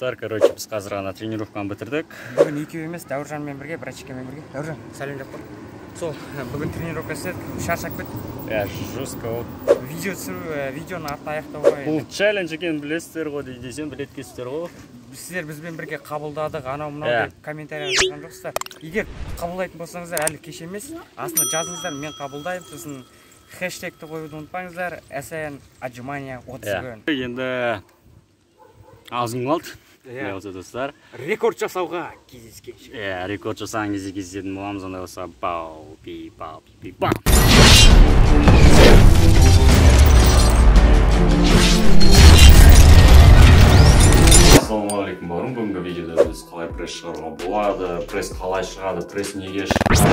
достар, короче, біз қазір ғана тренировканы бітірдік. Бүгін екеу емес, Дәуіржанмен бірге, братчикамен бірге. Дәуіржан, сәлем деп қой. Сол, бүгін тренировка істедік, шаршап кеттік. Жестко болды. Видео түсіру, видеоны артына аяқтауға. Бұл челлендж екенін білесіздер ғой, десем білеткесіздер ғой. Сіздер бізбен бірге қабылдадық, анау-мынау деп комментария жазған жоқсыздар. Егер қабылдайтын болсаңыздар, әлі кеш емес, астына жазыңыздар, мен қабылдаймын, сосын хэштегті қоюды ұмытпаңыздар, SN отжимания 30 күн. Енді азым қалды. Осы достар. Рекорд жасауға кездескенше. Рекорд жасаған кезде кездесетін боламыз, онда болса бау, пи, бау, пи, бау. Ассалаумағалейкум бауырым, бүгінгі видеода біз қалай пресс шығаруға болады, пресс қалай шығады, пресс неге шығады.